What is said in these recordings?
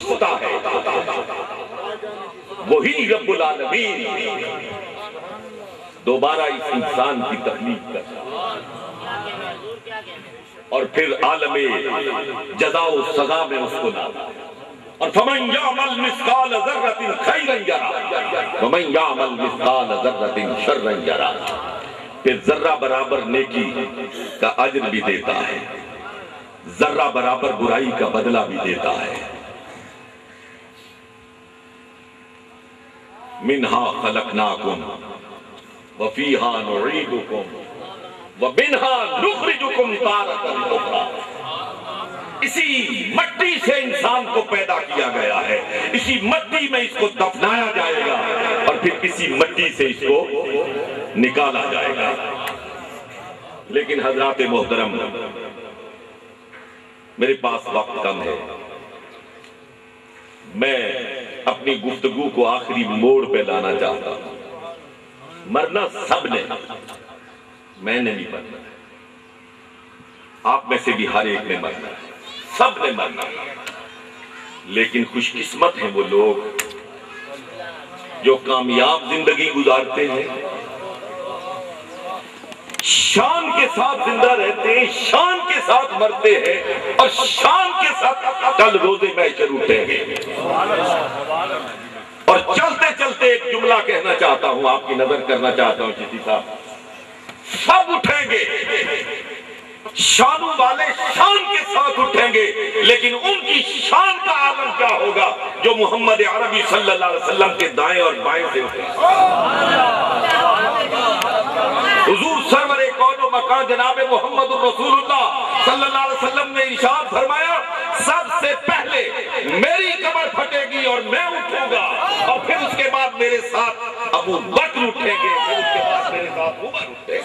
ہوتا ہے وہی رب العالمین دوبارہ اس انسان کی تخلیق کرتا اور پھر عالم جزا و سزا میں اس کو لاتا اور فمن یعمل مثقال ذرۃ خیرا یرہ ومن یعمل مثقال ذرۃ شرا یرہ، پھر ذرہ برابر نیکی کا اجر بھی دیتا ہے، ذرہ برابر برائی کا بدلہ بھی دیتا ہے۔ منہا خلقناکم وفیہا نعیدکم ومنہا نخرجکم تارۃ اخری، اسی مٹی سے انسان کو پیدا کیا گیا ہے، اسی مٹی میں اس کو دفنایا جائے گا اور پھر اسی مٹی سے اس کو نکالا جائے گا۔ لیکن حضرات محترم، میرے پاس وقت کم ہے، میں اپنی گفتگو کو آخری موڑ پہ لانا چاہتا ہوں۔ مرنا سب نے، میں نے نہیں مرنا، آپ میں سے بھی ہر ایک نے مرنا، سب نے مرنا، لیکن خوش قسمت ہیں وہ لوگ جو کامیاب زندگی گزارتے ہیں، شان کے ساتھ زندہ رہتے ہیں، شان کے ساتھ مرتے ہیں اور شان کے ساتھ کل روزے محشر اٹھیں گے۔ اور چلتے چلتے ایک جملہ کہنا چاہتا ہوں، آپ کی نظر کرنا چاہتا ہوں چشتی صاحب، سب اٹھیں گے، شانوں والے شان کے ساتھ اٹھیں گے، لیکن ان کی شان کا عالم کیا ہوگا جو محمد عربی صلی اللہ علیہ وسلم کے دائیں اور بائیں سے اٹھیں گے۔ حضور سرور کون و مکان جناب محمد رسول اللہ صلی اللہ علیہ وسلم نے ارشاد فرمایا، سب سے پہلے میری کمر پھٹے گی اور میں اٹھوں گا، اور پھر اس کے بعد میرے ساتھ ابو بکر اٹھیں گے، پھر اس کے بعد میرے ساتھ عمر اٹھیں گے۔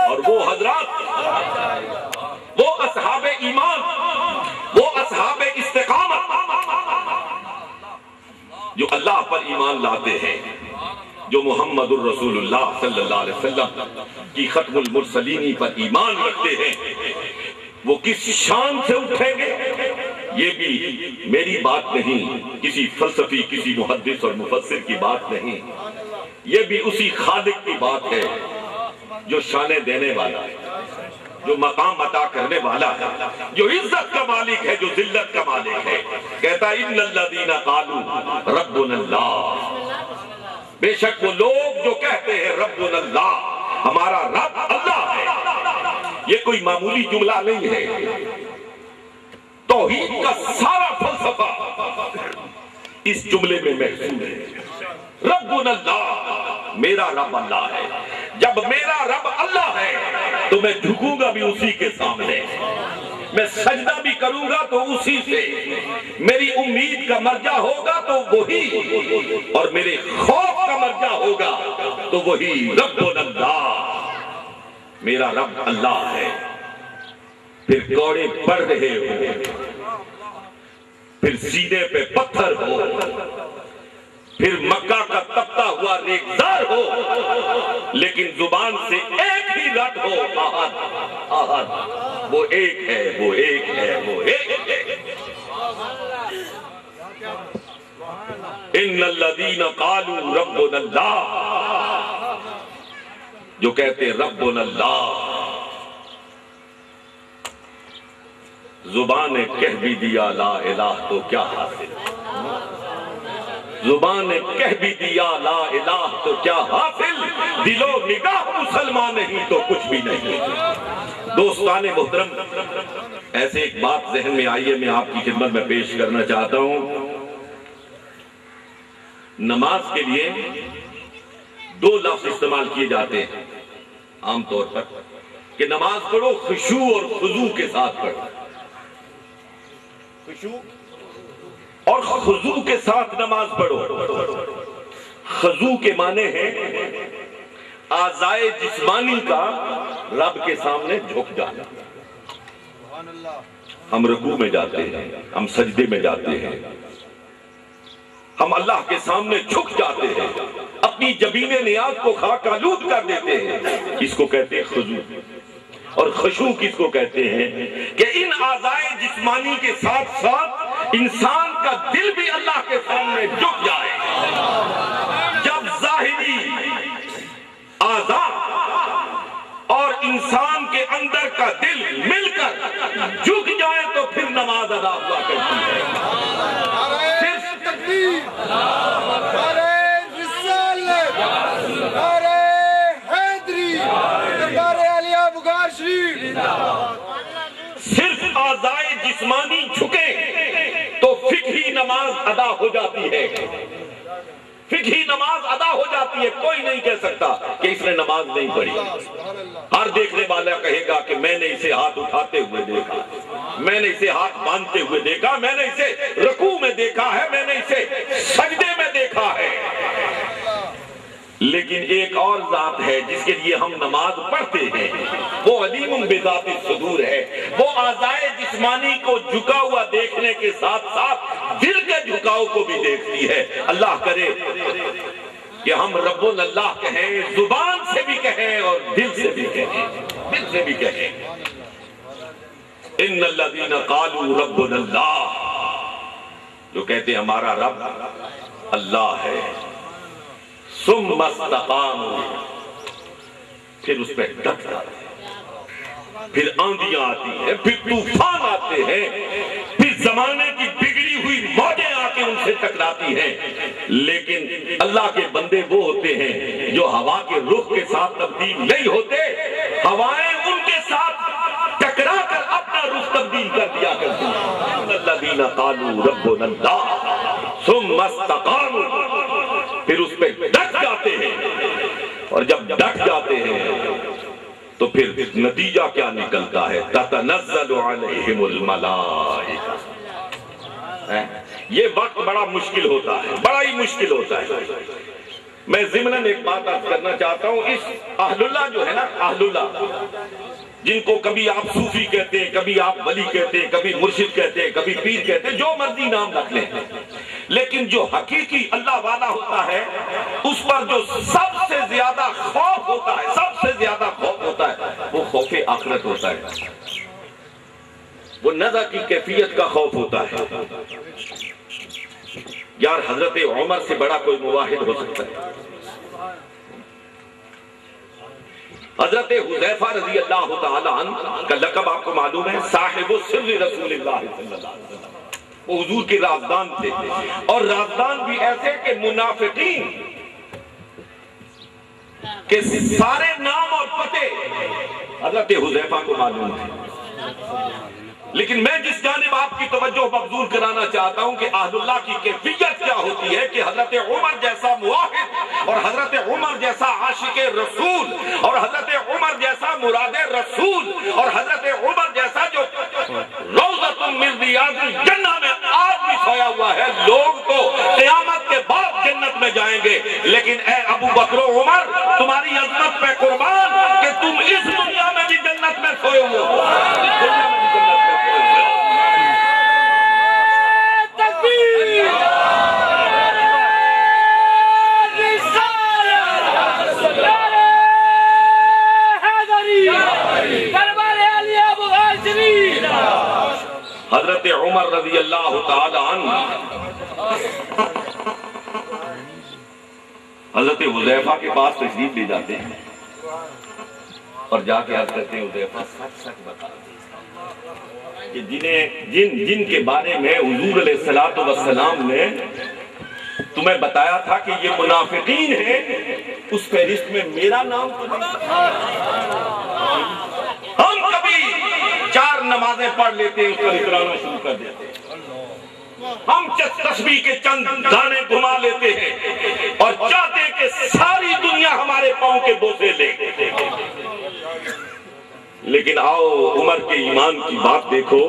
اور وہ حضرات، وہ اصحاب ایمان، وہ اصحاب استقامت جو اللہ پر ایمان لاتے ہیں، جو محمد الرسول اللہ صلی اللہ علیہ وسلم کی ختم المرسلین پر ایمان رکھتے ہیں، وہ کس شان سے اٹھیں گے یہ بھی میری بات نہیں، کسی فلسفی، کسی محدث اور مفسر کی بات نہیں، یہ بھی اسی خالق کی بات ہے جو شانیں دینے والا ہے، جو مقام عطا کرنے والا ہے، جو عزت کا مالک ہے، جو ذلت کا مالک ہے۔ کہتا ہے ان الذین قالوا ربنا اللہ، بے شک وہ لوگ جو کہتے ہیں ربنا اللہ، ہمارا رب اللہ ہے، یہ کوئی معمولی جملہ نہیں ہے، توحید کا سارا فلسفہ اس جملے میں محسوس ہے۔ ربنا اللہ، میرا رب اللہ ہے، جب میرا رب اللہ ہے تو میں جھکوں گا بھی اسی کے سامنے، میں سجدہ بھی کروں گا تو اسی سے، میری امید کا مرجع ہوگا تو وہی، اور میرے خوف کا مرجع ہوگا تو وہی۔ ربنا اللہ، میرا رب اللہ ہے۔ پھر کوڑے پڑ رہے ہو، پھر سینے پہ پتھر ہو، پھر مکہ کا تپتا ہوا ریگزار ہو، لیکن زبان سے ایک ہی رٹ ہو، احد احد، وہ ایک ہے، وہ ایک ہے، وہ ایک ہے۔ ان الذین قالوا ربنا اللہ، جو کہتے ربنا اللہ، زبان نے کہہ بھی دیا لا الہ تو کیا حاصل، زبان نے کہہ بھی دیا لا الہ تو کیا حاصل، دل و نگاہ مسلمان نہیں تو کچھ بھی نہیں۔ دوستان محترم، ایسے ایک بات ذہن میں آئیے، میں آپ کی خدمت میں پیش کرنا چاہتا ہوں۔ نماز کے لیے دو لفظ استعمال کیے جاتے ہیں عام طور پر، کہ نماز پڑھو خشوع اور خضوع کے ساتھ پڑھو، خشوع اور خضوع کے ساتھ نماز پڑھو۔ خضوع کے معنی ہے اعضائے جسمانی کا رب کے سامنے جھک جانا۔ ہم رکوع میں جاتے ہیں، ہم سجدے میں جاتے ہیں، ہم اللہ کے سامنے جھک جاتے ہیں، اپنی جبین نیاز کو خاک آلود کر دیتے ہیں۔ اس کو کہتے ہیں خضوع۔ اور خشوع کس کو کہتے ہیں کہ ان اعضائے جسمانی کے ساتھ ساتھ انسان کا دل بھی اللہ کے سامنے جھک جائے۔ جب ظاہری اعضاء اور انسان کے اندر کا دل مل کر جھک جائے تو پھر نماز ادا ہوا کرتی ہے۔ صرف اعضائے جسمانی جھکے تو فقہی نماز ادا ہو جاتی ہے، فقہی نماز ادا ہو جاتی ہے۔ کوئی نہیں کہہ سکتا کہ اس نے نماز نہیں پڑھی۔ ہر دیکھنے والا کہے گا کہ میں نے اسے ہاتھ اٹھاتے ہوئے دیکھا، میں نے اسے ہاتھ باندھتے ہوئے دیکھا، میں نے اسے رکوع میں دیکھا ہے، میں نے اسے سجدے میں دیکھا ہے۔ لیکن ایک اور ذات ہے جس کے لیے ہم نماز پڑھتے ہیں، وہ علیم بذات الصدور ہے۔ وہ اعضائے جسمانی کو جھکا ہوا دیکھنے کے ساتھ ساتھ دل کے جھکاؤ کو بھی دیکھتی ہے۔ اللہ کرے کہ ہم رب اللہ کہیں، زبان سے بھی کہیں اور دل سے بھی کہیں، دل سے بھی کہیں۔ ان الذین قالوا ربنا اللہ، جو کہتے ہیں ہمارا رب اللہ ہے، ثم استقاموا، پھر اس پہ ڈٹ جاتے ہیں، پھر آندیاں آتی ہیں، پھر طوفان آتے ہیں، پھر زمانے کی بگڑی ہوئی موجیں آ کے ان سے ٹکراتی ہیں، لیکن اللہ کے بندے وہ ہوتے ہیں جو ہوا کے رخ کے ساتھ تبدیل نہیں ہوتے، ہوائیں ان کے ساتھ ٹکرا کر اپنا رخ تبدیل کر دیا کرتی ہیں۔ الذین قالوا ربنا اللہ ثم استقاموا، پھر اس پہ ڈٹ جاتے ہیں، اور جب ڈٹ جاتے ہیں تو پھر نتیجہ کیا نکلتا ہے؟ تتنزل علیہم الملائکہ۔ یہ وقت بڑا مشکل ہوتا ہے، بڑا ہی مشکل ہوتا ہے۔ میں ضمناً ایک بات عرض کرنا چاہتا ہوں، اس اہل اللہ جو ہے نا، اہل اللہ جن کو کبھی آپ صوفی کہتے ہیں، کبھی آپ ولی کہتے ہیں، کبھی مرشد کہتے ہیں، کبھی پیر کہتے ہیں، جو مرضی نام رکھ لیں، لیکن جو حقیقی اللہ والا ہوتا ہے اس پر جو سب سے زیادہ خوف ہوتا ہے، سب سے زیادہ خوف ہوتا ہے، وہ خوف آخرت ہوتا ہے، وہ نزع کی کیفیت کا خوف ہوتا ہے۔ یار حضرت عمر سے بڑا کوئی مواحد ہو سکتا ہے؟ حضرت حذیفہ رضی اللہ تعالی عنہ کا لقب آپ کو معلوم ہے، صاحب السر رسول اللہ صلی اللہ علیہ وسلم۔ وہ حضور کے رازدان تھے، اور رازدان بھی ایسے کہ منافقین کے سارے نام اور پتے حضرت حذیفہ کو معلوم تھے۔ لیکن میں جس جانب آپ کی توجہ مبذول کرانا چاہتا ہوں کہ اہل اللہ کی کیفیت کیا ہوتی ہے، کہ حضرت عمر جیسا موحد اور حضرت عمر جیسا عاشق رسول اور حضرت عمر جیسا مراد رسول اور حضرت عمر جیسا جو روضۃ من ریاض الجنہ میں آج بھی سویا ہوا ہے، لوگ تو قیامت کے بعد جنت میں جائیں گے، لیکن اے ابو بکر و عمر تمہاری عظمت پہ قربان کہ تم اس دنیا میں بھی جنت میں سوئے ہوئے ہو، اس دنیا میں بھی جنت میں۔ حضرت عمر رضی اللہ تعالی عنہ حضرت حذیفہ کے پاس تشریف لے جاتے ہیں اور جا کے عرض کرتے ہیں، حذیفہ سچ سچ بتا کہ جن کے بارے میں حضور علیہ الصلوۃ والسلام نے تمہیں بتایا تھا کہ یہ منافقین ہیں، اس فہرست میں میرا نام تو ہم کبھی 4 نمازیں پڑھ لیتے ہیں، اس پر اترانا شروع کر دیتے ہیں، ہم تسبیح کے چند دانے گھما لیتے ہیں اور چاہتے ہیں کہ ساری دنیا ہمارے پاؤں کے بوسے لے۔ لیکن آؤ عمر کے ایمان کی بات دیکھو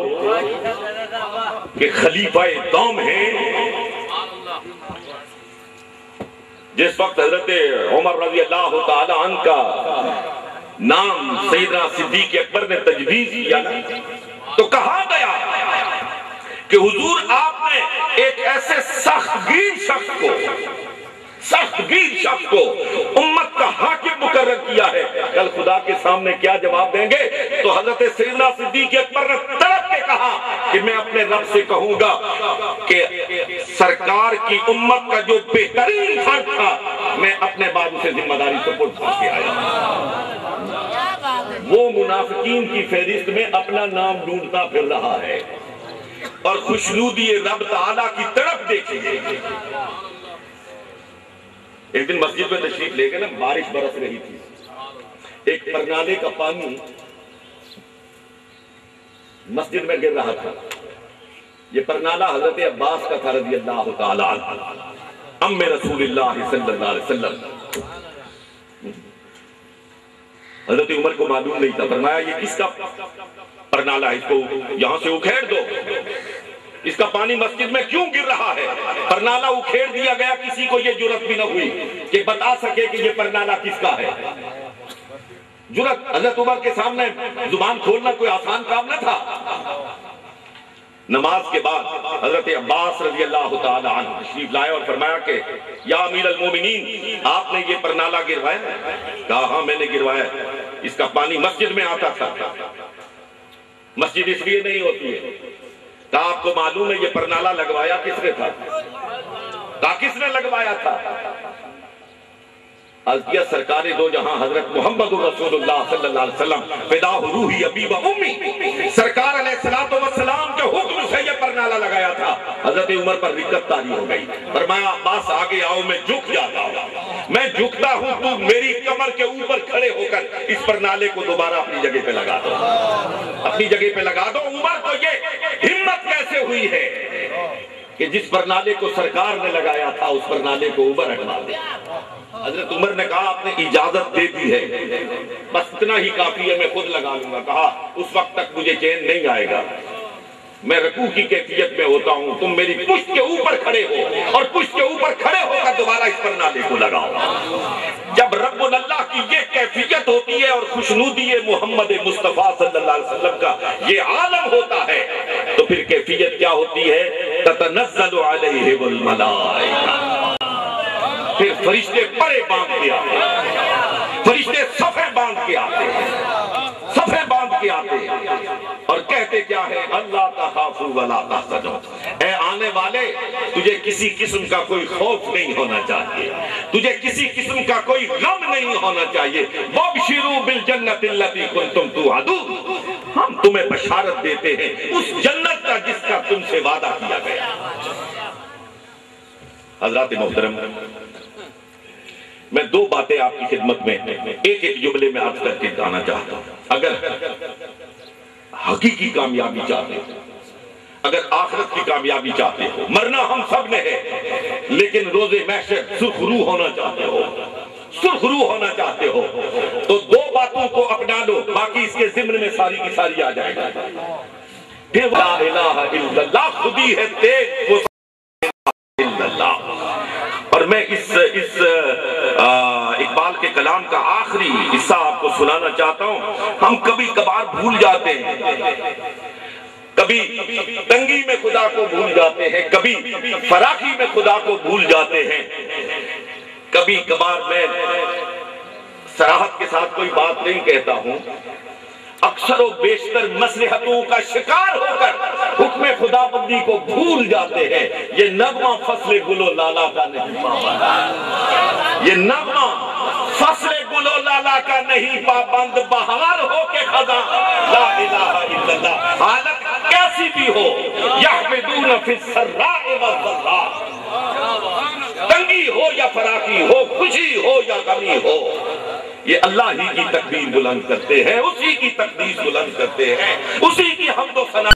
کہ خلیفہ دوم ہیں۔ جس وقت حضرت عمر رضی اللہ تعالی عنہ کا نام سیدنا صدیق اکبر نے تجویز کیا تو کہا گیا کہ حضور آپ نے ایک ایسے سخت گیر شخص کو امت کا حاکم مقرر کیا ہے، کل خدا کے سامنے کیا جواب دیں گے؟ تو حضرت سیدنا صدیق اکبر نے تڑپ کے کہا کہ میں اپنے رب سے کہوں گا کہ سرکار کی امت کا جو بہترین فرد تھا میں اپنے بعد اسے ذمہ داری سپرد کر کے آیا۔ وہ منافقین کی فہرست میں اپنا نام ڈھونڈتا پھر رہا ہے، اور خوشنودی رب تعالیٰ کی طرف دیکھیے۔ ایک دن مسجد میں تشریف لے گئے نا، بارش برس رہی تھی، ایک پرنالے کا پانی مسجد میں گر رہا تھا۔ یہ پرنالہ حضرت عباس کا تھا رضی اللہ تعالیٰ عنہ، ام رسول اللہ صلی اللہ علیہ وسلم۔ حضرت عمر کو معلوم نہیں تھا، فرمایا یہ کس کا پرنالہ ہے، اس کو یہاں سے اکھیڑ دو، اس کا پانی مسجد میں کیوں گر رہا ہے؟ پرنالہ اکھیڑ دیا گیا، کسی کو یہ جرات بھی نہ ہوئی کہ بتا سکے کہ یہ پرنالہ کس کا ہے۔ جرات حضرت عمر کے سامنے زبان کھولنا کوئی آسان کام نہ تھا۔ نماز کے بعد حضرت عباس رضی اللہ تعالی عنہ تشریف لائے اور فرمایا کہ یا امیر المومنین، آپ نے یہ پرنالہ گروایا؟ کہا ہاں میں نے گروایا، اس کا پانی مسجد میں آتا تھا، مسجد اس لیے نہیں ہوتی ہے۔ کہا آپ کو معلوم ہے یہ پرنالہ لگوایا کس نے تھا؟ کہا کس نے لگوایا تھا؟ عرض کیا سرکار دو جہاں حضرت محمد رسول اللہ صلی اللہ علیہ وسلم فدا روحی ابی و امی، سرکار علیہ السلام کے حکم سے یہ پرنالہ لگایا تھا۔ حضرت عمر پر رکت طاری ہو گئی، فرمایا عباس آگے آؤ، میں جھک جاتا ہوں، میں جھکتا ہوں، تو میری کمر کے اوپر کھڑے ہو کر اس پرنالے کو دوبارہ اپنی جگہ پہ لگا دو، اپنی جگہ پہ لگا دو۔ عمر کو یہ ہمت کیسے ہوئی ہے کہ جس پرنالے کو سرکار نے لگایا تھا اس پرنالے کو اوپر ہٹوا دے؟ حضرت عمر نے کہا آپ نے اجازت دے دی ہے، بس اتنا ہی کافی ہے، میں خود لگا لوں گا۔ کہا اس وقت تک مجھے چین نہیں آئے گا، میں رکوع کی کیفیت میں ہوتا ہوں، تم میری پشت کے اوپر کھڑے ہو اور پشت کے اوپر کھڑے ہو کر دوبارہ اس پرنالے کو لگاؤ۔ جب رب اللہ کی یہ کیفیت ہوتی ہے اور خوشنودی محمد مصطفیٰ صلی اللہ علیہ وسلم کا یہ عالم ہوتا ہے، تو پھر کیفیت کیا ہوتی ہے؟ تتنزل علیہم الملائکہ، پھر فرشتے پرے باندھ کے آتے ہیں، فرشتے صفے باندھ کے آتے ہیں، صفے باندھ کے آتے ہیں اور کہتے کیا ہے؟ اللہ تخافوا ولا تحزنوا، اے آنے والے تجھے کسی قسم کا کوئی خوف نہیں ہونا چاہیے، تجھے کسی قسم کا کوئی غم نہیں ہونا چاہیے۔ وابشروا بالجنۃ التي كنتم توعدون، ہم تمہیں بشارت دیتے ہیں اس جنت کا جس کا تم سے وعدہ کیا گیا۔ حضرات محترم، میں دو باتیں آپ کی خدمت میں ایک جملے میں عرض کر کے جانا چاہتا ہوں۔ اگر حقیقی کامیابی چاہتے ہو، اگر آخرت کی کامیابی چاہتے ہو، مرنا ہم سب نے ہے، لیکن روز محشر سرخ روح ہونا چاہتے ہو، سرخ روح ہونا چاہتے ہو، تو دو باتوں کو اپنا لو، باقی اس کے ضمن میں ساری کی ساری آ جائے گا۔ پھر لا الہ الا اللہ خودی ہے تیز، وہ الا اللہ۔ اور میں اس اقبال کے کلام کا آخری حصہ آپ کو سنانا چاہتا ہوں۔ ہم کبھی کبھار بھول جاتے ہیں، کبھی تنگی میں خدا کو بھول جاتے ہیں، کبھی فراخی میں خدا کو بھول جاتے ہیں۔ کبھی کبھار میں صراحت کے ساتھ کوئی بات نہیں کہتا ہوں، اکثر و بیشتر مصلحتوں کا شکار ہو کر حکم خدا بندی کو بھول جاتے ہیں۔ یہ نغمہ فصل گل و لالا کا نہیں پابند، یہ نغمہ فصل گل و لالا کا نہیں پابند، بہار ہو کے خزاں لا الہ الا اللہ۔ حالت کیسی بھی ہو، یحمدون فی السراء والضراء، تنگی ہو یا فراخی ہو، خوشی ہو یا غمی ہو، یہ اللہ ہی کی تکبیر بلند کرتے ہیں، اسی کی تقدیس بلند کرتے ہیں، اسی کی حمد و ثنا